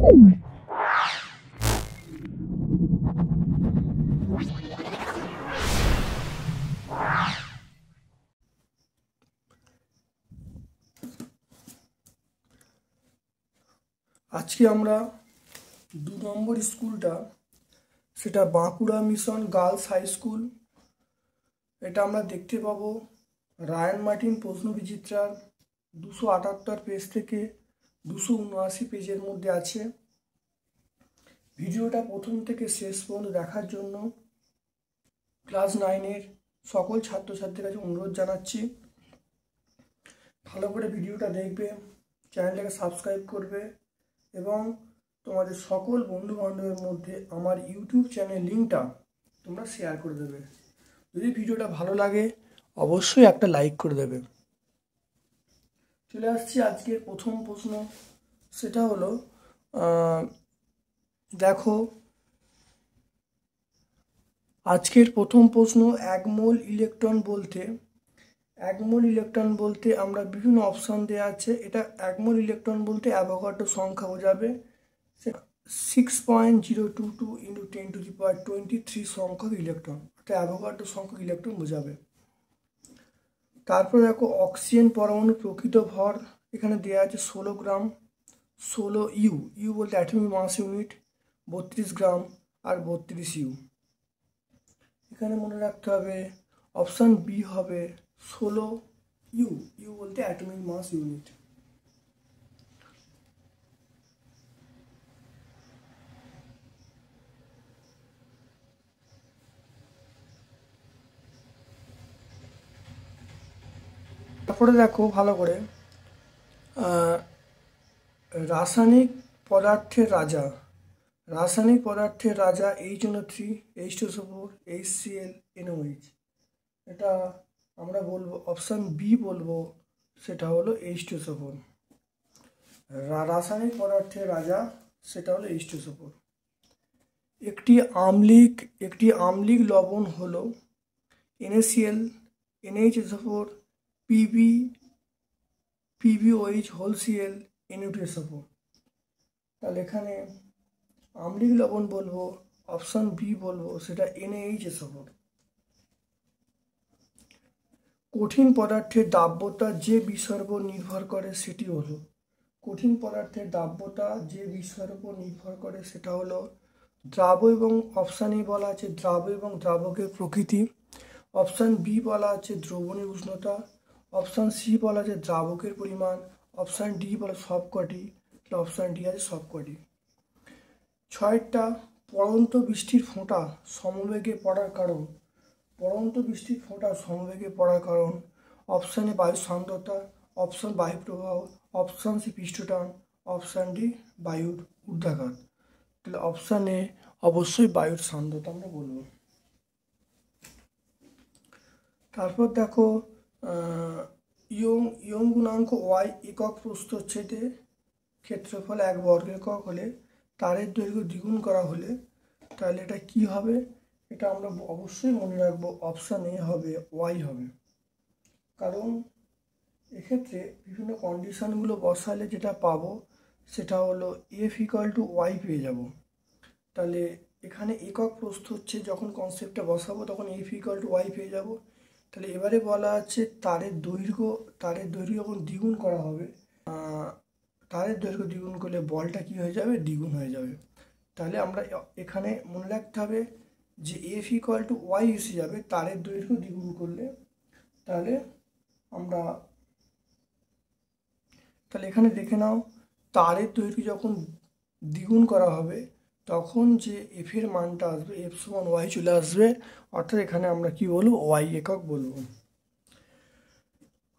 আজকে আমরা 2 নম্বর স্কুলটা, সেটা Bankura mission girls high school. এটা আমরা দেখতে পাবো রায়ান মার্টিন প্রশ্ন বিচিত্রার 278 পেজ থেকে 279 পেজের মধ্যে আছে। ভিডিওটা প্রথম থেকে শেষ পর্যন্ত দেখার জন্য ক্লাস 9-এর সকল ছাত্রছাত্রীর কাছে অনুরোধ জানাচ্ছি, ভালো করে ভিডিওটা দেখবে, চ্যানেলটাকে সাবস্ক্রাইব করবে এবং তোমাদের সকল বন্ধু বান্ধবের মধ্যে আমার ইউটিউব চ্যানেল লিঙ্কটা তোমরা শেয়ার করে দেবে। যদি ভিডিওটা ভালো লাগে অবশ্যই একটা লাইক করে দেবে। চলে আসছি আজকের প্রথম প্রশ্ন, সেটা হলো দেখো আজকের প্রথম প্রশ্ন, এক মোল ইলেকট্রন বলতে আমরা বিভিন্ন অপশান দেওয়া আছে। এটা এক মোল ইলেকট্রন বলতে অ্যাভোগাড্রো সংখ্যা বোঝাবে, 6.022 × 10⁻23 সংখ্যক ইলেকট্রন, এটা অ্যাভোগাড্রো সংখ্যক ইলেকট্রন বোঝাবে। তারপর দেখো অক্সিজেন পরমাণু প্রকৃত ভর এখানে দেওয়া আছে 16 গ্রাম, 16 ইউ বলতে অ্যাটমিক মাস ইউনিট, 32 গ্রাম আর 32 ইউ। এখানে মনে রাখতে হবে অপশান বি হবে 16 ইউ বলতে অ্যাটমিক মাস ইউনিট। তারপরে দেখো ভালো করে রাসায়নিক পদার্থের রাজা HNO3, H2SO4, HCl, NOH। এটা আমরা বলবো অপশান বি বলবো, সেটা হলো H2SO4। রাসায়নিক পদার্থের রাজা সেটা হলো H2SO4। একটি আম্লিক লবণ হলো NaCl, NaHSO4, PbOH, HCl, Na2SO4। তাহলে এখানে আম্লিক লবণ বলবো, অপশান বি বলবো, সেটা NaHSO4। কঠিন পদার্থের দাব্যতা যে বিষয়ের উপর নির্ভর করে সেটি হলো, সেটা হলো দ্রাব এবং অপশান এ বলা আছে দ্রাব এবং দ্রাবকের প্রকৃতি, অপশান বি বলা আছে দ্রবণের উষ্ণতা, অপশান সি বলা আছে দ্রাবকের পরিমাণ, অপশান ডি বলা সবকটি, অপশান ডি আছে সবকটি। 6টা পড়ন্ত বৃষ্টির ফোঁটা সমবেগে পড়ার কারণ, অপশান এ বায়ু সান্দ্রতা, অপশান বায়ু প্রবাহ, অপশান সি পৃষ্ঠটান, অপশান ডি বায়ুর ঊর্ধ্বাঘাত। তাহলে অপশান এ অবশ্যই বায়ুর সান্দ্রতা আমরা বলবো। তারপর দেখো ইয়ং গুণাঙ্ক ওয়াই একক প্রস্থচ্ছেদে ক্ষেত্রফল 1 বর্গ একক হলে তারের দৈর্ঘ্য দ্বিগুণ করা হলে, তাহলে এটা কি হবে? এটা আমরা অবশ্যই মনে রাখবো অপশান এ হবে, ওয়াই হবে। কারণ এক্ষেত্রে বিভিন্ন কন্ডিশনগুলো বসালে যেটা পাবো সেটা হলো F=Y পেয়ে যাব। তাহলে এখানে একক প্রস্থ হচ্ছে, যখন কনসেপ্টটা বসাবো তখন F=Y পেয়ে যাব। তাহলে এবারে বলা আছে তারের দৈর্ঘ্য যখন দ্বিগুণ করা হবে, তারের দৈর্ঘ্য দ্বিগুণ করলে বলটা কি হয়ে যাবে? দ্বিগুণ হয়ে যাবে। তাহলে আমরা এখানে মনে রাখতে হবে যে F=Y এসে যাবে তারের দৈর্ঘ্য দ্বিগুণ করলে। তাহলে এখানে দেখে নাও, তারের দৈর্ঘ্য যখন দ্বিগুণ করা হবে তখন যে এফ এর মানটা আসবে F=Y চলে আসবে, অর্থাৎ এখানে আমরা কি বলবো? ওয়াই একক বলবো।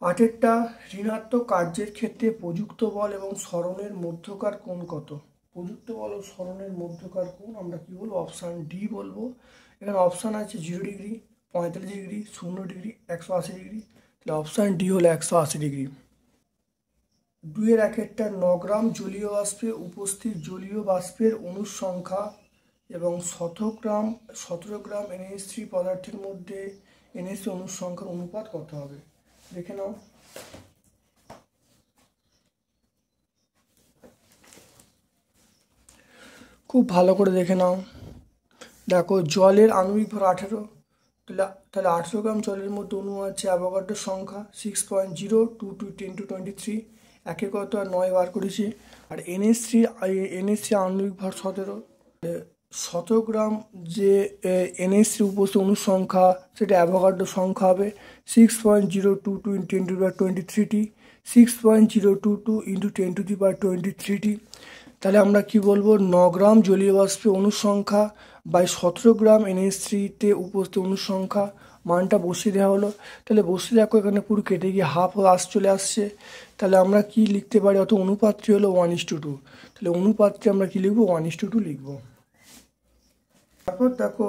8টা ঋণাত্মক কার্যের ক্ষেত্রে প্রযুক্ত বল এবং সরণের মধ্যকার কোণ কত? প্রযুক্ত বল ও সরণের মধ্যকার কোণ আমরা কি বলবো? অপশান ডি বলবো। এখানে অপশান আছে 0 ডিগ্রি, 45 ডিগ্রি, 0 ডিগ্রি, 180 ডিগ্রি। তাহলে অপশান ডি হলো 180 ডিগ্রি। 2-1 9 গ্রাম জলীয় বাষ্পে উপস্থিত জলীয় বাষ্পের অণুর সংখ্যা এবং 17 গ্রাম NH3 পদার্থের মধ্যে NH3 অণুর সংখ্যার অনুপাত কত হবে? দেখে নাও। খুব ভালো করে দেখে নাও। দেখো জলের আণবিক ভর 18, তাহলে 18 গ্রাম জলের মধ্যে অণু আছে অ্যাভোগাড্রোর সংখ্যা 6.022 10⁻23, একে কত আর 9 বার করেছি। আর NH3 আণবিক ভর 17, 17 গ্রাম যে NH3 উপস্থিত অণুর সংখ্যা সেটা অ্যাভোগাড্রোর সংখ্যা হবে 6.022 10⁻23t, 6.022 × 10⁻23t। তাহলে আমরা কি বলবো, 9 গ্রাম জলীয় বাষ্পে অণুর সংখ্যা বাই 17 গ্রাম NH3-তে উপস্থিত অণুর সংখ্যা, মানটা বসিয়ে দেওয়া হলো। তাহলে বসিয়ে দেখো এখানে পুরো কেটে গিয়ে হাফ চলে আসছে। তাহলে আমরা কি লিখতে পারি, অত অনুপাতটি হলো 1:2। তাহলে অনুপাতটি আমরা কি লিখবো, 1:2 লিখবো। তারপর দেখো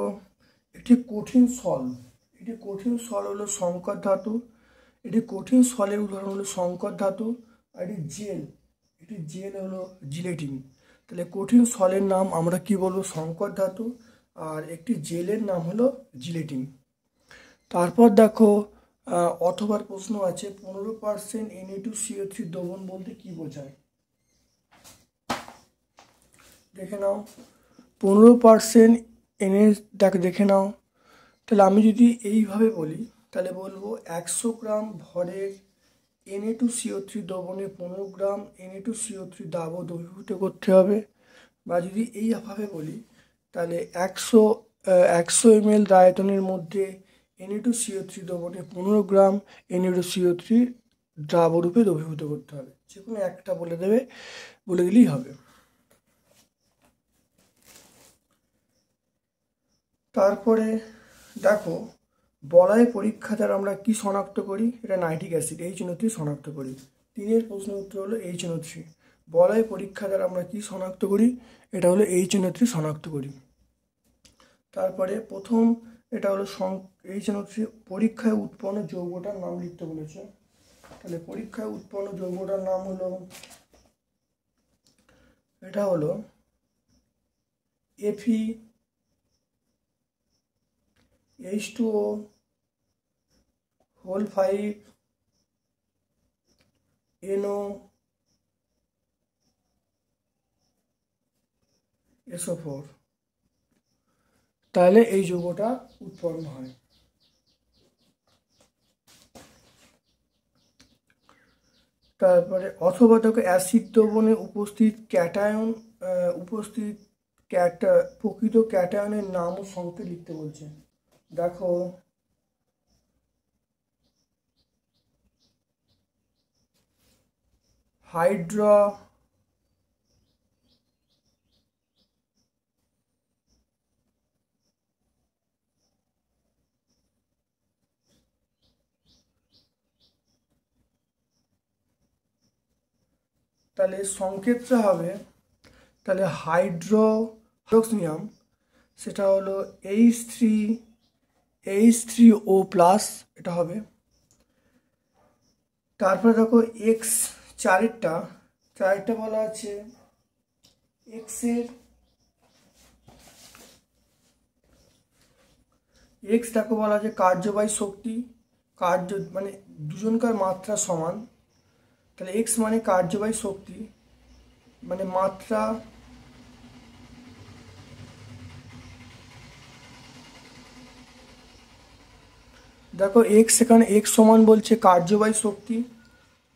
একটি কঠিন সল, হলো সংকর ধাতু। এটি কঠিন সলের উদাহরণ হলো সংকর ধাতু। আর এটি জেল হলো জিলেটিন। তাহলে কঠিন সলের নাম আমরা কি বলবো, সংকর ধাতু, আর একটি জেলের নাম হলো জিলেটিন। তারপর দেখো অথবার প্রশ্ন আছে, 15% Na2CO3 দ্রবণ বলতে কি বোঝায়। দেখে নাও 15% দেখে নাও। তাহলে আমি যদি এইভাবে বলি তাহলে বলবো 100 গ্রাম ভরের Na2CO3 দ্রবণে 15 গ্রাম Na2CO3 দ্রাবক দ্রবীভূত করতে হবে। বা যদি এইভাবে বলি তাহলে 100 ml আয়তনের মধ্যে Na2CO3 দ্রবণে 15 গ্রাম Na2CO3 দ্রাবরূপে দ্রবীভূত করতে হবে। যে কোনো একটা বলে দিলেই হবে। তারপরে দেখো বলয় পরীক্ষা দ্বারা আমরা কি শনাক্ত করি, এটা নাইট্রিক অ্যাসিড HNO3 শনাক্ত করি। 3-এর প্রশ্ন উত্তর হলো HNO3। বলয় পরীক্ষা দ্বারা আমরা কি শনাক্ত করি, এটা হলো HNO3 শনাক্ত করি। তারপরে প্রথম এটা হলো HNO3 পরীক্ষায় উৎপন্ন যৌগটার নাম লিখতে বলেছে। তাহলে পরীক্ষায় উৎপন্ন যৌগটার নাম হলো, এটা হলো Fe H2O whole 5 NO SO4। তাহলে এই যৌগটা উৎপন্ন হয়। তারপরে অথবা দেখো অ্যাসিড দ্রবণে উপস্থিত প্রকৃত ক্যাটায়নের নাম ও সংকেত লিখতে বলছে। দেখো হাইড্রা তাহলে সংকেতটা হবে, তাহলে হাইড্রোক্সিয়াম সেটা হলো H3O+, এটা হবে। তারপরে দেখো চারেরটা বলা আছে, দেখো বলা আছে কার্যবাহী শক্তি, মানে দুজনকার মাত্রা সমান। তাহলে X মানে কার্যবাহী শক্তি, মানে মাত্রা দেখো এখানে X সমান বলছে কার্যবাহী শক্তি,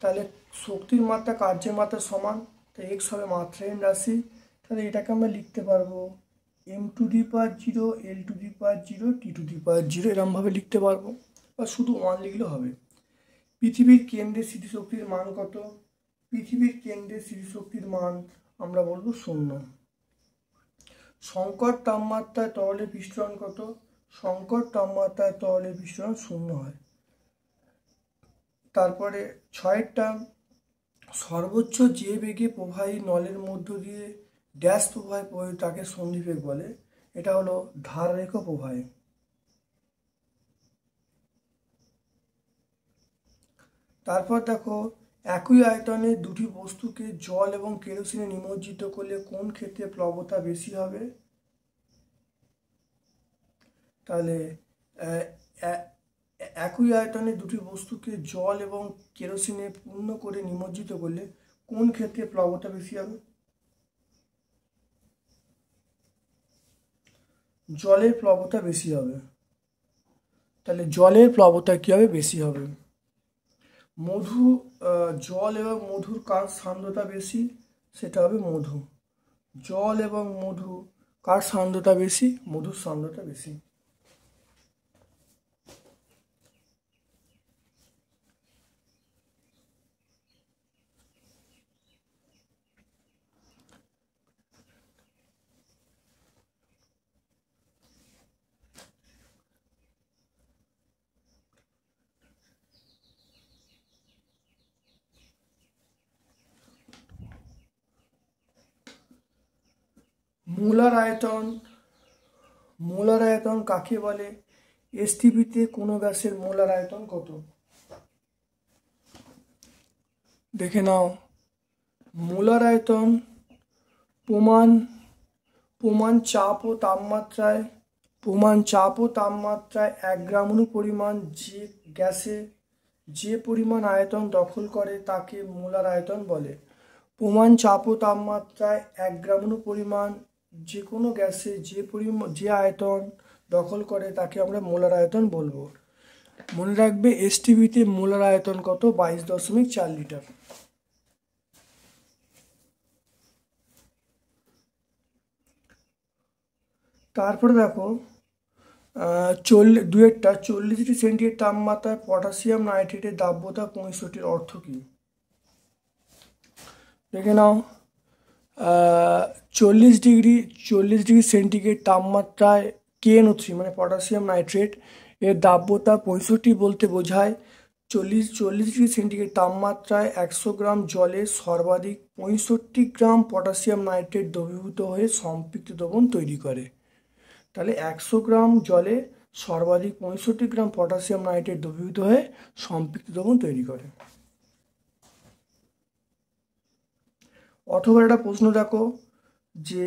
তাহলে শক্তির মাত্রা কার্যের মাত্রা সমান, তাই X হবে মাত্রাহীন রাশি। তাহলে এটাকে আমরা লিখতে পারবো m⁴0 l⁴0 t⁴0 এরমভাবে লিখতে পারবো, বা শুধু 1 লিখলেও হবে। পৃথিবীর কেন্দ্রে স্থিতিশক্তির মান কত, পৃথিবীর কেন্দ্রে স্থিতিশক্তির মান আমরা বলবো 0। সংকট তাপমাত্রায় তরলের বিস্ফোরণ কত, সংকট তাপমাত্রায় তরলের বিস্ফোরণ 0 হয়। তারপরে 6-টা সর্বোচ্চ যে বেগে প্রবাহী নলের মধ্য দিয়ে ড্যাশ প্রবাহে প্রবাহিত তাকে সন্ধিবেগ বলে, এটা হলো ধারারেখ প্রবাহে। তারপর দেখো একই আয়তনে দুটি বস্তুকে জল এবং কেরোসিনে নিমজ্জিত করলে কোন ক্ষেত্রে প্লবতা বেশি হবে। তাহলে একই আয়তনে দুটি বস্তুকে জল এবং কেরোসিনে পূর্ণ করে নিমজ্জিত করলে কোন ক্ষেত্রে প্লবতা বেশি হবে। জলের প্লবতা বেশি হবে। তাহলে জলের প্লবতা কী হবে? বেশি হবে। মধু, জল এবং মধুর কার সান্দ্রতা বেশি? সেটা হবে মধু। জল এবং মধু কার সান্দ্রতা বেশি? মধুর সান্দ্রতা বেশি। মোলার আয়তন, মোলার আয়তন কাকে বলে? এসটিপিতে কোনো গ্যাসের মোলার আয়তন কত? দেখে নাও। মোলার আয়তন প্রমাণ চাপ ও তাপমাত্রায় 1 গ্রাম অণু পরিমাণ যে গ্যাসে যে পরিমাণ আয়তন দখল করে তাকে মোলার আয়তন বলে। প্রমাণ চাপ ও তাপমাত্রায় 1 গ্রাম অণু পরিমাণ যে কোনো গ্যাসে যে আয়তন দখল করে তাকে আমরা মোলার আয়তন বলবো। মনে রাখবে এসটিপিতে মোলার আয়তন কত? 22.4 লিটার। তারপরে দেখো 40 ডিগ্রি সেন্টিগ্রেড তাপমাত্রায় পটাশিয়াম নাইট্রেটের দাব্যতা 65 অর্থ কী? দেখে নাও। 40 ডিগ্রি সেন্টিগ্রেড তাপমাত্রায় KNO3 মানে পটাশিয়াম নাইট্রেট এর দাব্যতা 65 বলতে বোঝায় 40 ডিগ্রি সেন্টিগ্রেড তাপমাত্রায় 100 গ্রাম জলে সর্বাধিক 65 গ্রাম পটাশিয়াম নাইট্রেট দ্রবীভূত হয়ে সম্পৃক্ত দ্রবণ তৈরি করে। তাহলে 100 গ্রাম জলে সর্বাধিক 65 গ্রাম পটাশিয়াম নাইট্রেট দ্রবীভূত হয়ে সম্পৃক্ত দ্রবণ তৈরি করে। অথবা একটা প্রশ্ন দেখো যে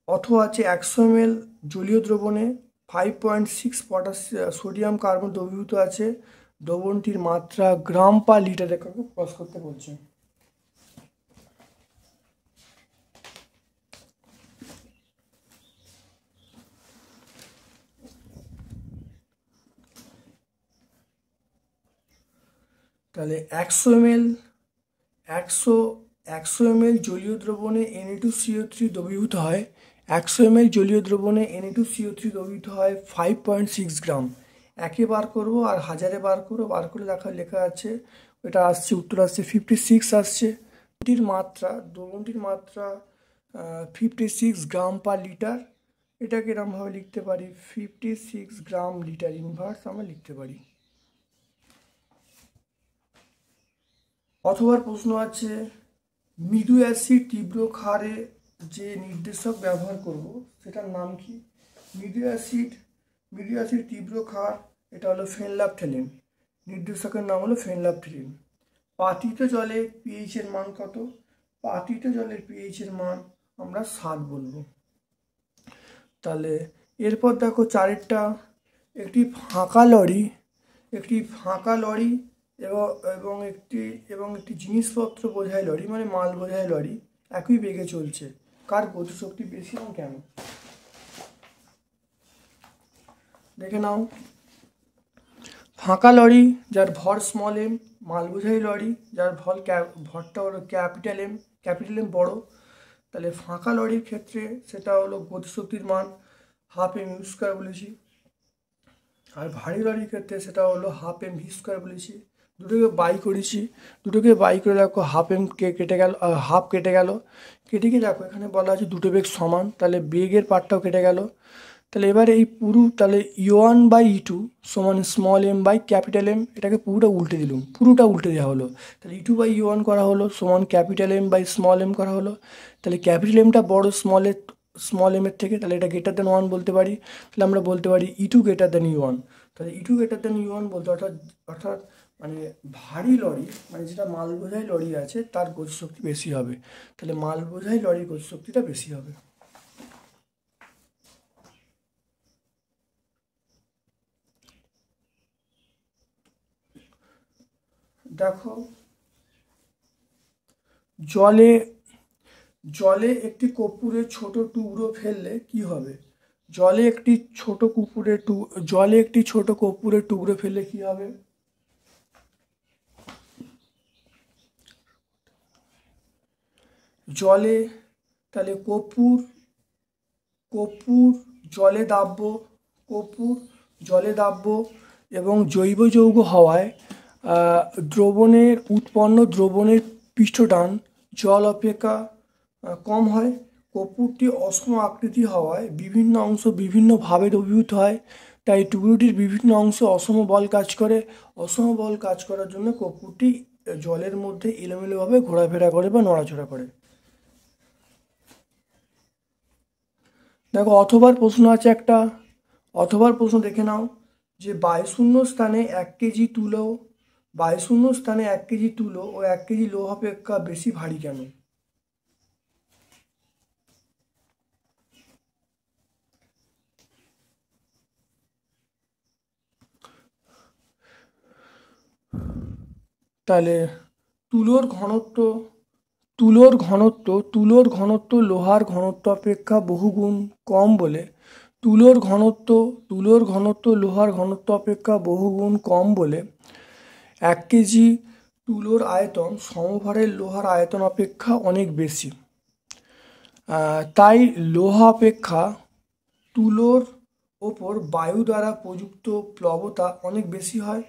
অথবা আছে 100 ml জলীয় দ্রবণে 5.6 সোডিয়াম কার্বন দ্রবীভূত আছে, দ্রবণটির মাত্রা গ্রাম পার লিটার এককে প্রকাশ করতে বলছে। তাহলে 100 ml জলীয় দ্রবণে Na2CO3 দ্রবীভূত হয়। 100 ml জলীয় দ্রবণে Na2CO3 দ্রবীভূত হয় 5.6 গ্রাম। একে বার করবো আর হাজারে বার করে লেখা আছে, এটা আসছে উত্তর আসছে 56 আসছে। দ্রবণটির মাত্রা 56 গ্রাম পার লিটার। এটাকে এরকমভাবে লিখতে পারি 56 গ্রাম লিটার ইনভার্স আমরা লিখতে পারি। অথবা প্রশ্ন আছে মৃদু অ্যাসিড তীব্র ক্ষারে যে নির্দেশক ব্যবহার করব সেটার নাম কি? মৃদু অ্যাসিড তীব্র ক্ষার, এটা হলো ফেনলাফথ্যালিন। নির্দেশকের নাম হলো ফেনলাফথ্যালিন। পাতিত জলে পিএইচ এর মান কত? পাতিত জলের পিএইচ এর মান আমরা 7 বলবো। তাহলে এরপর দেখো চারেরটা, একটি ফাঁকা লরি এবং একটি জিনিসপত্র বোঝাই লরি মানে মাল বোঝাই লরি একই বেগে চলছে, কার গতিশক্তি বেশি এবং কেন? দেখে নাও। ফাঁকা লরি যার ভর স্মল এম, মাল বোঝাই লরি যার ভরটা হলো ক্যাপিটাল এম বড়। তাহলে ফাঁকা লরির ক্ষেত্রে সেটা হলো গতিশক্তির মান ½ m² বলেছি, আর ভারী লরির ক্ষেত্রে সেটা হলো ½ mv² বলেছি। দুটোকে বাই করে দেখো হাফ কেটে গেল। কেটে গিয়ে দেখো এখানে বলা আছে দুটো বেগ সমান, তাহলে বেগের পার্টটাও কেটে গেল। তাহলে এবারে এই তাহলে E1/E2 সমান small M by capital M, এটাকে পুরোটা উল্টে দেওয়া হলো। তাহলে E2/E1 করা হলো সমান capital M by small M করা হলো। তাহলে ক্যাপিটাল এমটা বড় স্মল এম এর থেকে, তাহলে এটা >1 বলতে পারি। তাহলে আমরা বলতে পারি E2 > E1। তাহলে E2 > E1 বলতে অর্থাৎ মানে ভারী লরি মানে যেটা মাল বোঝাই লরি আছে তার গতিশক্তি বেশি হবে। তাহলে মাল বোঝাই লরির গতিশক্তিটা বেশি হবে। দেখো জলে একটি কর্পূরের ছোট টুকরো ফেললে কি হবে? জলে একটি ছোট কর্পূরের টুকরো ফেললে কি হবে? জলে, তাহলে কর্পূর জলে দাব্য এবং জৈব যৌগ হওয়ায় দ্রবণের পৃষ্ঠটান জল অপেক্ষা কম হয়। কর্পূরটি অসম আকৃতি হওয়ায় বিভিন্ন অংশ বিভিন্নভাবে দ্রবীভূত হয়, তাই টুকরোটির বিভিন্ন অংশে অসম বল কাজ করে। অসম বল কাজ করার জন্য কর্পূরটি জলের মধ্যে এলোমেলোভাবে ঘোরাফেরা করে বা নড়াচড়া করে। দেখো অথবার প্রশ্ন আছে একটা, অথবার প্রশ্ন দেখে নাও যে বায়ুশূন্য স্থানে 1 কেজি তুলো ও 1 কেজি লোহ অপেক্ষা বেশি ভারী কেন? তাহলে তুলোর ঘনত্ব লোহার ঘনত্ব অপেক্ষা বহুগুণ কম বলে লোহার ঘনত্ব অপেক্ষা বহুগুণ কম বলে 1 কেজি তুলোর আয়তন সমভারের লোহার আয়তন অপেক্ষা অনেক বেশি। তাই লোহা অপেক্ষা তুলোর ওপর বায়ু দ্বারা প্রযুক্ত প্লবতা অনেক বেশি হয়।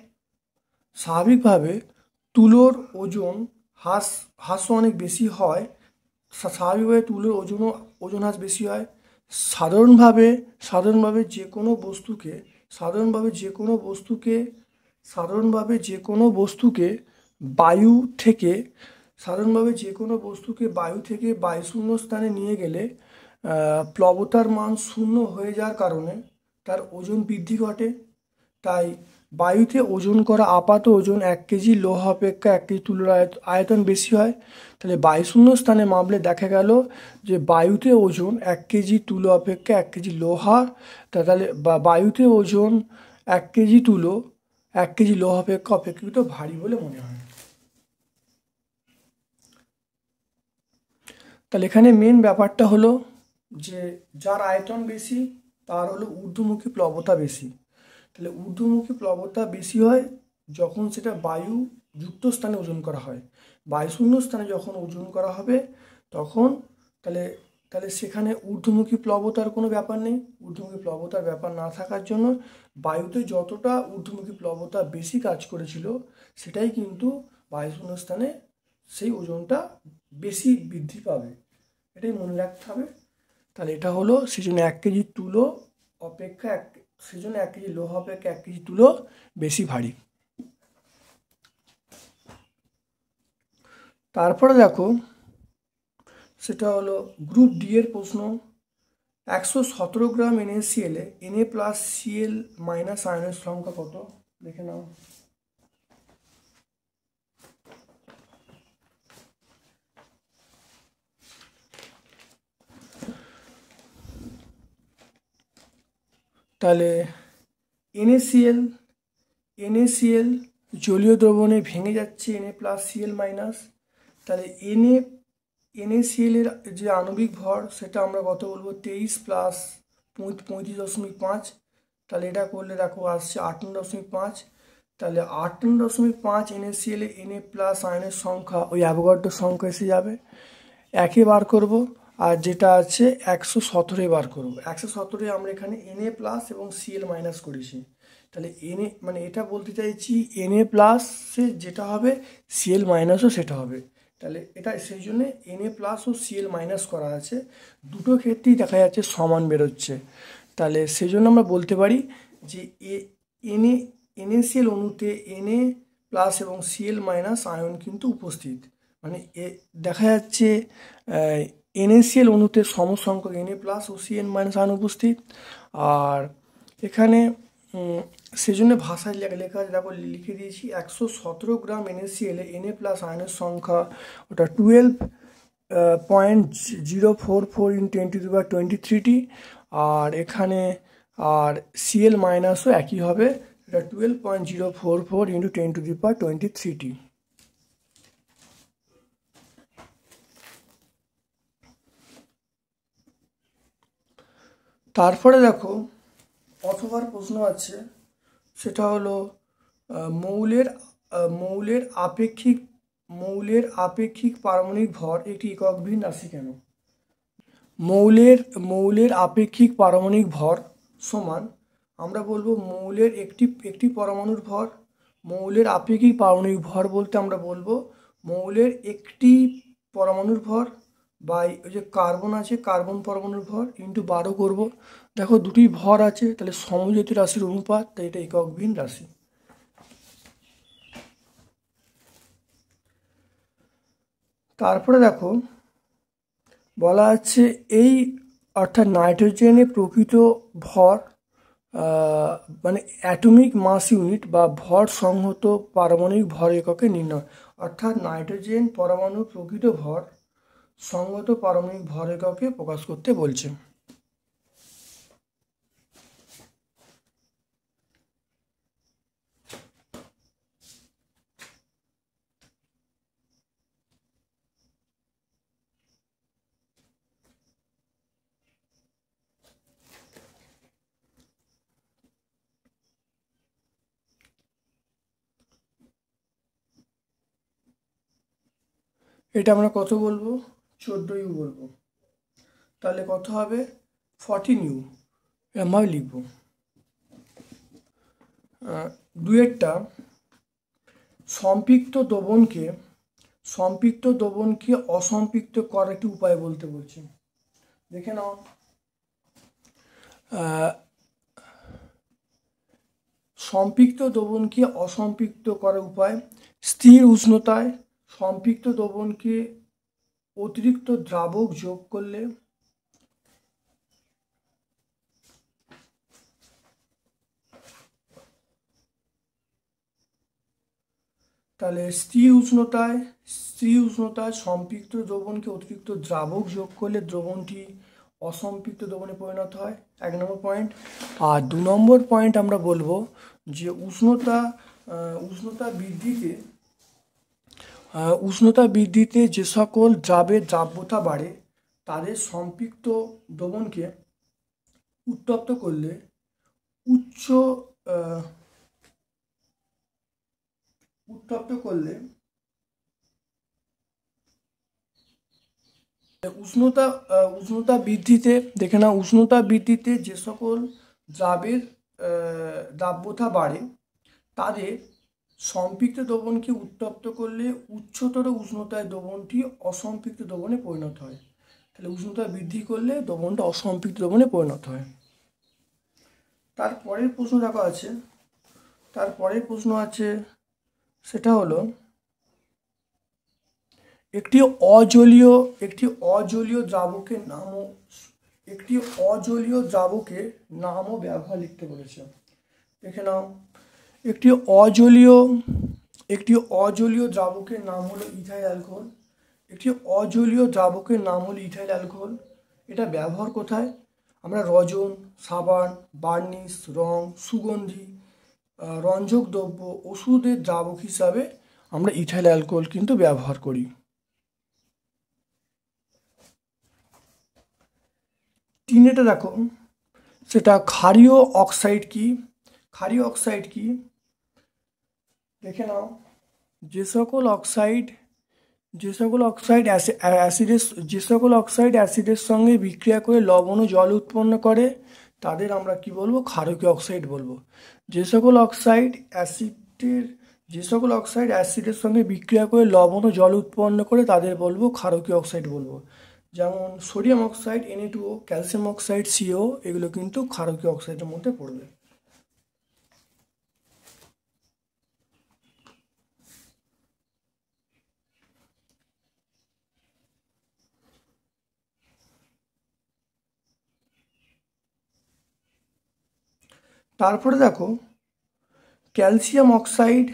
স্বাভাবিকভাবে তুলোর ওজন হ্রাসও অনেক বেশি হয়। স্বাভাবিকভাবে তুলোর ওজন হ্রাস বেশি হয়। সাধারণভাবে যে কোনো বস্তুকে বায়ু থেকে বায়ুশূন্য স্থানে নিয়ে গেলে প্লবতার মান শূন্য হয়ে যাওয়ার কারণে তার ওজন বৃদ্ধি ঘটে। তাই বায়ুতে ওজন করা আপাত ওজন 1 কেজি লোহা অপেক্ষা 1 কেজি তুলোর আয়তন বেশি হয়। তাহলে বায়ুশূন্য স্থানে মাপলে দেখা গেল যে বায়ুতে ওজন 1 কেজি তুলো অপেক্ষা 1 কেজি লোহা, তাহলে বায়ুতে ওজন 1 কেজি তুলো 1 কেজি লোহা অপেক্ষাকৃত ভারী বলে মনে হয়। তাহলে এখানে মেন ব্যাপারটা হলো যে যার আয়তন বেশি তার হলো ঊর্ধ্বমুখী প্লবতা বেশি। তাহলে ঊর্ধ্বমুখী প্লবতা বেশি হয় যখন সেটা বায়ু যুক্ত স্থানে ওজন করা হয়। বায়ুশূন্য স্থানে যখন ওজন করা হবে তখন তাহলে সেখানে ঊর্ধ্বমুখী প্লবতার কোনো ব্যাপার নেই। ঊর্ধ্বমুখী প্লবতার ব্যাপার না থাকার জন্য বায়ুতে যতটা ঊর্ধ্বমুখী প্লবতা বেশি কাজ করেছিল সেটাই কিন্তু বায়ুশূন্য স্থানে সেই ওজনটা বেশি বৃদ্ধি পাবে, এটাই মনে রাখতে হবে। তাহলে এটা হলো সেজন্য 1 কেজি তুলো অপেক্ষা 1 কেজি লোহা অপেক্ষা 1 কেজি তুলো বেশি ভারী। তারপরে দেখো সেটা হলো গ্রুপ ডি এর প্রশ্ন। 117 গ্রাম NaCl এ Na+Cl- আয়নের সংখ্যা কত দেখে নাও। তাহলে NaCl জলীয় দ্রবণে ভেঙে যাচ্ছে Na+Cl-। তাহলে NaCl এর যে আণবিক ভর সেটা আমরা কত বলবো 23 প্লাস 35.5। তাহলে এটা করলে দেখো আসছে 58.5। তাহলে 58.5 NaCl এ Na+ আয়নের সংখ্যা ওই অ্যাভোগাড্রোর সংখ্যা এসে যাবে। একে বার করব আর যেটা আছে 117 বার করব। 117 আমরা এখানে Na+ এবং Cl- করেছি। তাহলে মানে এটা বলতে চাইছি Na+ যেটা হবে Cl- সেটা হবে। তাহলে এটা সেই জন্য Na+ ও Cl- করা আছে, দুটো ক্ষেত্রেই দেখা যাচ্ছে সমান বেরোচ্ছে। তাহলে সেই জন্য আমরা বলতে পারি যে NaCl অণুতে Na+ এবং Cl- আয়ন কিন্তু উপস্থিত। মানে দেখা যাচ্ছে NaCl অণুতে সমসংখ্যক Na+ ও Cl- আয়ন উপস্থিত। আর এখানে সেজন্য ভাষায় লেখা আছে, দেখো লিখে দিয়েছি 117 গ্রাম NaCl এ Na+ আয়নের সংখ্যা ওটা 12.044 × 10⁻23 আর এখানে Cl- ও একই হবে, এটা 12.044 × 10⁻23। তারপরে দেখো অথবার প্রশ্ন আছে, সেটা হলো মৌলের মৌলের আপেক্ষিক পারমাণবিক ভর একটি একক ভিন্ন রাশি কেন? মৌলের আপেক্ষিক পারমাণবিক ভর সমান, আমরা বলবো মৌলের একটি পরমাণুর ভর। মৌলের আপেক্ষিক পারমাণবিক ভর বলতে আমরা বলবো মৌলের একটি পরমাণুর ভর বাই ওই যে কার্বন আছে, কার্বন পরমাণুর ভর ইন্টু 12 করব। দেখো দুটি ভর আছে, তাহলে সমজাতীয় রাশির অনুপাত, তাই এটা একক ভিন্ন রাশি। তারপরে দেখো বলা আছে এই অর্থাৎ নাইট্রোজেনের প্রকৃত ভর মানে অ্যাটমিক মাস ইউনিট বা ভর সংহত পারমাণবিক ভর এককে নির্ণয়। অর্থাৎ নাইট্রোজেন পরমাণুর প্রকৃত ভর সংগত পারমাণবিক ভর এককে প্রকাশ করতে বলছে। এটা আমরা কত বলবো? 14 ইউ বলবো। তাহলে কত হবে? 14 ইউ এরমভাবে লিখব। দুয়েরটা সম্পৃক্ত দ্রবণকে অসম্পৃক্ত করার একটি উপায় বলতে বলছে। দেখে নাও, সম্পৃক্ত দ্রবণকে অসম্পৃক্ত করার উপায়, স্থির উষ্ণতায় সম্পৃক্ত দ্রবণকে অতিরিক্ত দ্রাবক যোগ করলে তাহলে স্থির উষ্ণতায় সম্পৃক্ত দ্রবণকে অতিরিক্ত দ্রাবক যোগ করলে দ্রবণটি অসম্পৃক্ত দ্রবণে পরিণত হয়, 1 নম্বর পয়েন্ট। আর 2 নম্বর পয়েন্ট আমরা বলবো যে উষ্ণতা বৃদ্ধিতে যে সকল দ্রাবের দ্রাব্যতা বাড়ে তাদের সম্পৃক্ত দ্রবণকে উত্তপ্ত করলে উষ্ণতা বৃদ্ধিতে দেখে না, উষ্ণতা বৃদ্ধিতে যে সকল দ্রাবের দ্রাব্যতা বাড়ে তাদের সম্পৃক্ত দ্রবণকে উত্তপ্ত করলে উচ্চতর উষ্ণতায় দ্রবণটি অসম্পৃক্ত দ্রবণে পরিণত হয়। তাহলে উষ্ণতা বৃদ্ধি করলে দ্রবণটা অসম্পৃক্ত দ্রবণে পরিণত হয়। তারপরের প্রশ্ন দেখা আছে, সেটা হলো একটি অজলীয় দ্রাবকের নামও ব্যবহার লিখতে বলেছে। দেখে নাও, একটি অজলীয় দ্রাবকের নাম হলো ইথাইল অ্যালকোহল। এটা ব্যবহার কোথায়? আমরা রজন, সাবান, বার্নিশ, রং, সুগন্ধি, রঞ্জক দ্রব্য, ওষুধের দ্রাবক হিসাবে আমরা ইথাইল অ্যালকোহল কিন্তু ব্যবহার করি। তিনেটা দেখো, সেটা ক্ষারীয় অক্সাইড কি? দেখে নাও, যে সকল অক্সাইড অ্যাসিডের সঙ্গে বিক্রিয়া করে লবণ ও জল উৎপন্ন করে তাদের আমরা কি বলবো? ক্ষারকীয় অক্সাইড বলবো। যে সকল অক্সাইড অ্যাসিডের সঙ্গে বিক্রিয়া করে লবণ ও জল উৎপন্ন করে তাদের বলবো ক্ষারকীয় অক্সাইড বলবো। যেমন sodium oxide Na2O, calcium oxide CO, এগুলো কিন্তু ক্ষারকীয় অক্সাইডের মধ্যে পড়বে। তারপরে দেখো ক্যালসিয়াম অক্সাইড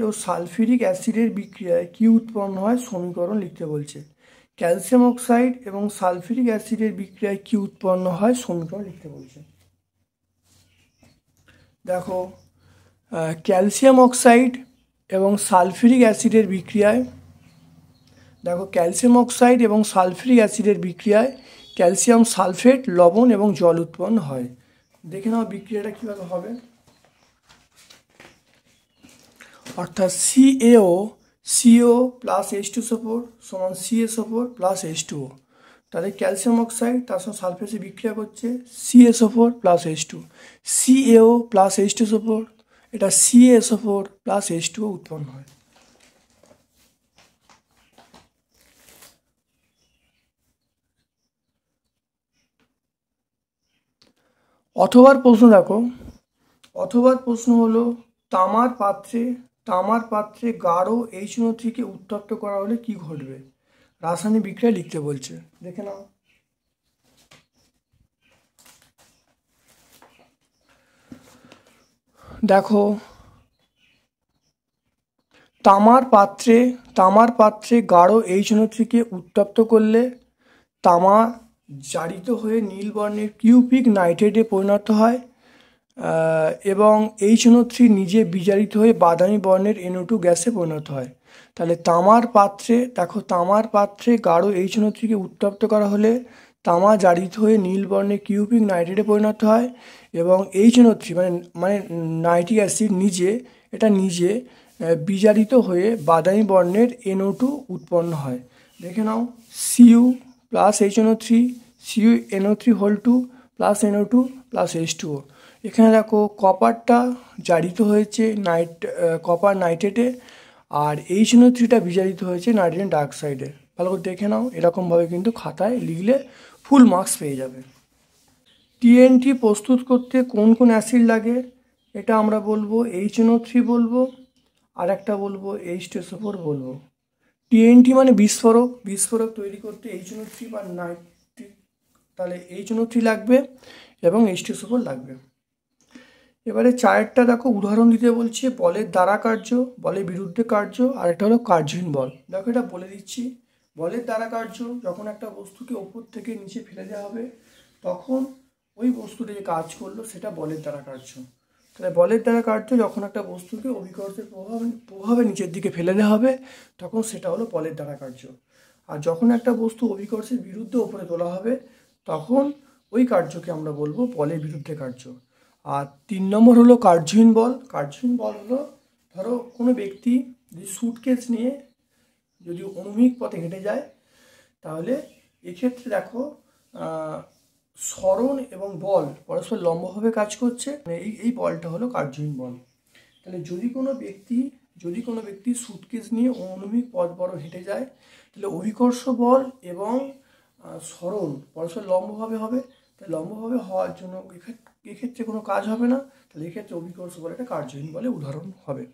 ও সালফিউরিক অ্যাসিডের বিক্রিয়ায় কি উৎপন্ন হয় সমীকরণ লিখতে বলছে। ক্যালসিয়াম অক্সাইড এবং সালফিউরিক অ্যাসিডের বিক্রিয়ায় কি উৎপন্ন হয় সমীকরণ লিখতে বলছে। দেখো, ক্যালসিয়াম অক্সাইড এবং সালফিউরিক অ্যাসিডের বিক্রিয়ায় ক্যালসিয়াম সালফেট, লবণ এবং জল উৎপন্ন হয়। দেখে নাও বিক্রিয়াটা কীভাবে হবে। অর্থাৎ সিও প্লাস H2SO4 সমান CaSO4 প্লাস H2O। তাহলে ক্যালসিয়াম অক্সাইড তার সঙ্গে সালফেটে বিক্রিয়া করছে CaSO4 plus H2, CaO plus H2SO4, এটা CaSO4 প্লাস H2O উৎপন্ন হয়। অথবার প্রশ্ন দেখো, অথবার প্রশ্ন হলো তামার পাত্রে গাঢ় HNO3 উত্তপ্ত করা হলে কি ঘটবে? রাসায়নিক বিক্রিয়া লিখতে বলছে, দেখে নাও। দেখো, তামার পাত্রে গাঢ় HNO3 উত্তপ্ত করলে তামা জারিত হয়ে নীল বর্ণের কিউপিক নাইট্রেটে পরিণত হয় এবং HNO3 নিজে বিজারিত হয়ে বাদামি বর্ণের NO2 গ্যাসে পরিণত হয়। তাহলে তামার পাত্রে গাঢ় HNO3 উত্তপ্ত করা হলে তামা জারিত হয়ে নীল বর্ণের কিউপিক নাইট্রেটে পরিণত হয় এবং HNO3 মানে নাইট্রিক অ্যাসিড নিজে বিজারিত হয়ে বাদামি বর্ণের NO2 উৎপন্ন হয়। দেখে নাও, Cu plus HNO3, CuNO3 plus NO2 plus H2O। এখানে দেখো কপারটা জারিত হয়েছে কপার নাইট্রেটে আর HNO3টা বিজারিত হয়েছে নাইট্রোজেন ডাইঅক্সাইডে। ভালো করে দেখে নাও, এরকমভাবে কিন্তু খাতায় লিখলে ফুল মার্কস পেয়ে যাবে। টিএনটি প্রস্তুত করতে কোন কোন অ্যাসিড লাগে? এটা আমরা বলবো HNO3 বলবো, আর একটা বলবো H2SO4 বলবো। টিএনটি মানে বিস্ফোরক তৈরি করতে HNO3 বা নাইট্রিক, তাহলে HNO3 লাগবে এবং H2SO4 লাগবে। এবারে চারটা দেখো উদাহরণ দিতে বলছে, বলের দ্বারা কার্য, বলের বিরুদ্ধে কার্য, আর একটা হলো কার্যহীন বল। দেখো এটা বলে দিচ্ছি। বলের দ্বারা কার্য, যখন একটা বস্তুকে ওপর থেকে নিচে ফেলে দেওয়া হবে তখন ওই বস্তুটা যে কাজ করলো সেটা বলের দ্বারা কার্য। তাহলে বলের দ্বারা কার্য, যখন একটা বস্তুকে অভিকর্ষের প্রভাবে নিচের দিকে ফেলে দেওয়া হবে তখন সেটা হলো বলের দ্বারা কার্য। আর যখন একটা বস্তু অভিকর্ষের বিরুদ্ধে ওপরে তোলা হবে তখন ওই কার্যকে আমরা বলবো বলের বিরুদ্ধে কার্য। আর 3 নম্বর হলো কার্যহীন বল। কার্যহীন বল হলো, ধরো কোনো ব্যক্তি যদি সুটকেস নিয়ে যদি অনুভূমিক পথে হেঁটে যায় তাহলে এক্ষেত্রে দেখো সরণ এবং বল পরস্পর লম্বভাবে কাজ করছে, এই বলটা হলো কার্যহীন বল। তাহলে যদি কোনো ব্যক্তি সুটকেস নিয়ে অনুভূমিক পথ বড় হেঁটে যায় তাহলে অভিকর্ষ বল এবং সরণ পরস্পর লম্বভাবে হবে। তাই লম্বভাবে হওয়ার জন্য এক্ষেত্রে কোনো কাজ হবে না, তাহলে এক্ষেত্রে অভিকর্ষ বল একটা কার্যহীন বলে উদাহরণ হবে।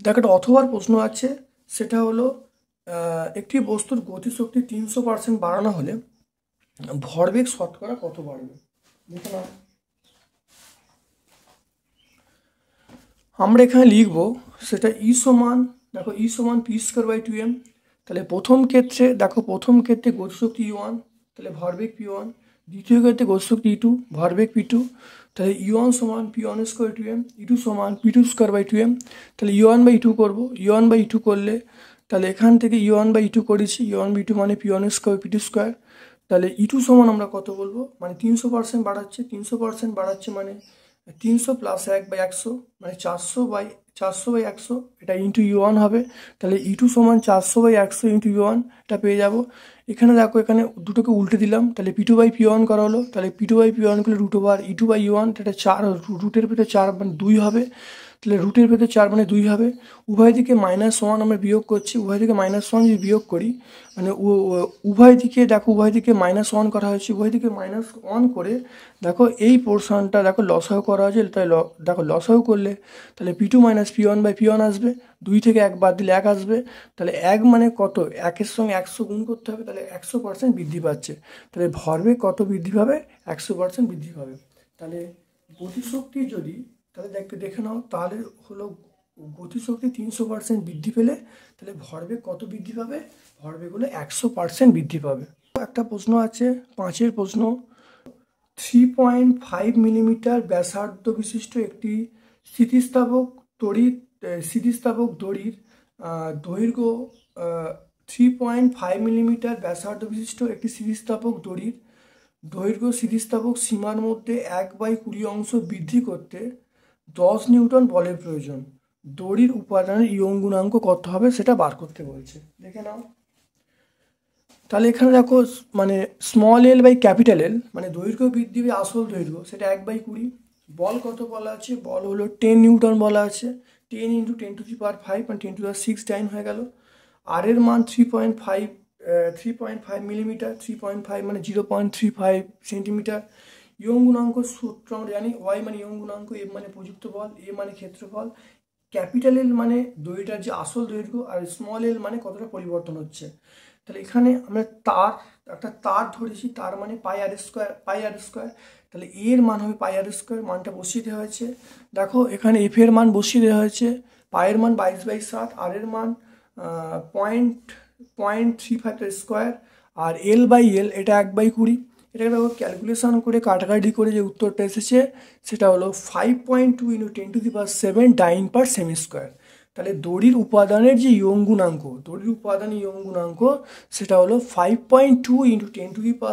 দেখো একটা অথবার প্রশ্ন আছে, সেটা হলো একটি বস্তুর গতিশক্তি 300% বাড়ানো হলে ভরবেগ শতকরা কত বাড়বে? দেখো না, আমরা এখানে লিখবো সেটা E সমান p²/2m। তাহলে প্রথম ক্ষেত্রে গতিশক্তি E1, তাহলে ভরবেগ P1। দ্বিতীয় ক্ষেত্রে গতিশক্তি E2, ভরবেগ P2। তাহলে E1 সমান p1²2m, E2 সমান p2²2m। তাহলে E1/E2 করবো, E1/E2 করলে তাহলে এখান থেকে E1/E2 করেছি, E1/E2 মানে p1² p2²। তাহলে E2 সমান আমরা কত বলবো, মানে 300% বাড়াচ্ছে মানে 300 + 1/100 মানে 400/100 এটা ইন্টু E1 হবে। তাহলে E2 সমান 400/100 ইন্টু E1 এটা পেয়ে যাব। এখানে দেখো, এখানে দুটোকে উল্টে দিলাম, তাহলে P2/P1 করা হলো। তাহলে P2/P1 করলে √E2/E1, এটা 4 রুটের ভেতরে 4 মানে 2 হবে। তাহলে রুটের ভেতরে 4 মানে 2 হবে। উভয় দিকে -1 আমরা বিয়োগ করছি, উভয় দিকে -1 যদি বিয়োগ করি মানে উভয় দিকে -1 করা হয়েছে, উভয় দিকে -1 করে দেখো এই পোর্শনটা দেখো লসাগু করা হয়েছে। তাই দেখো লসাগু করলে তাহলে P2 - P1/P1 আসবে, 2 থেকে 1 বাদ দিলে 1 আসবে। তাহলে 1 মানে কত, 1-এর সঙ্গে 100 গুণ করতে হবে, তাহলে 100% বৃদ্ধি পাচ্ছে। তাহলে ভরবেগ কত বৃদ্ধি পাবে, 100% বৃদ্ধি পাবে। তাহলে গতিশক্তি যদি তাহলে দেখে নাও, তাহলে হলো গতিশক্তি 300% বৃদ্ধি পেলে তাহলে ভরবেগ কত বৃদ্ধি পাবে, ভরবেগ হলে 100% বৃদ্ধি পাবে। একটা প্রশ্ন আছে, 5এর প্রশ্ন, 3.5 মিলিমিটার ব্যাসার্ধ বিশিষ্ট একটি স্থিতিস্থাপক দড়ির দৈর্ঘ্য 3.5 মিলিমিটার ব্যাসার্ধ বিশিষ্ট একটি স্থিতিস্থাপক দড়ির দৈর্ঘ্য স্থিতিস্থাপক সীমার মধ্যে 1/20 অংশ বৃদ্ধি করতে 10 নিউটন বলের প্রয়োজন। দড়ির উপাদানের ইয়ং গুণাঙ্ক কত হবে সেটা বার করতে বলছে, দেখে নাও। তাহলে এখানে দেখো মানে small L by capital L মানে দৈর্ঘ্য বৃদ্ধি বাই আসল দৈর্ঘ্য সেটা 1/20। বল কত বলা আছে, বল হলো 10 নিউটন বলা আছে, 10 × 10⁵ মানে 10⁶ টাইম হয়ে গেল। আর এর মান 3.5 মিলিমিটার, 3.5 মানে 0.35 সেন্টিমিটার। ইয়ং গুণাঙ্ক সূত্র আমরা জানি, ওয়াই মানে ইয়ং গুণাঙ্ক, এম মানে প্রযুক্ত বল, এ মানে ক্ষেত্রফল, ক্যাপিটাল এল মানে দড়িটার যে আসল দৈর্ঘ্য, আর স্মল এল মানে কতটা পরিবর্তন হচ্ছে। তাহলে এখানে আমরা একটা তার ধরেছি, তার মানে পাই আর স্কোয়ার। তাহলে এর মান হবে পাই আর স্কোয়ার, মানটা বসিয়ে দেওয়া হয়েছে। দেখো এখানে এফ এর মান বসিয়ে দেওয়া হয়েছে, পায়ের মান 22/7, আর এর মান 0.35 স্কোয়ার, আর L/L এটা 1/20। এটাকে দেখো ক্যালকুলেশন করে কাটাকাটি করে যে উত্তরটা এসেছে সেটা হলো 5.2 × 10⁷ ডাইন পার সেমি স্কোয়ার। তাহলে দড়ির উপাদানের যে ইয়ং গুণাঙ্ক, দড়ির উপাদানের ইয়ং গুণাঙ্ক সেটা হলো 5.2 ×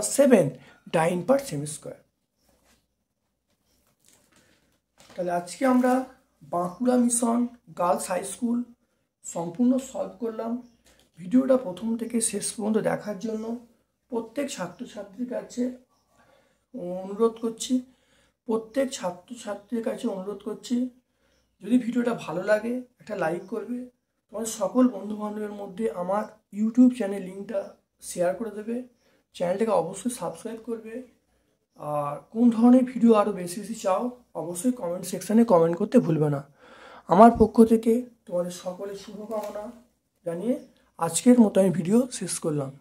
10⁷ ডাইন পার সেমি স্কোয়ার। তাহলে আজকে আমরা Bankura mission girls high school সম্পূর্ণ সলভ করলাম। ভিডিওটা প্রথম থেকে শেষ পর্যন্ত দেখার জন্য প্রত্যেক ছাত্রছাত্রীর কাছে অনুরোধ করছি, যদি ভিডিওটা ভালো লাগে একটা লাইক করবে, তোমার সকল বন্ধুবান্ধবের মধ্যে আমার ইউটিউব চ্যানেল লিঙ্কটা শেয়ার করে দেবে, চ্যানেলটাকে অবশ্যই সাবস্ক্রাইব করবে। আর কোন ধরনের ভিডিও আরও বেশি চাও অবশ্যই কমেন্ট সেকশানে কমেন্ট করতে ভুলবে না। আমার পক্ষ থেকে তোমাদের সকলের শুভকামনা জানিয়ে আজকের মতো আমি ভিডিও শেষ করলাম।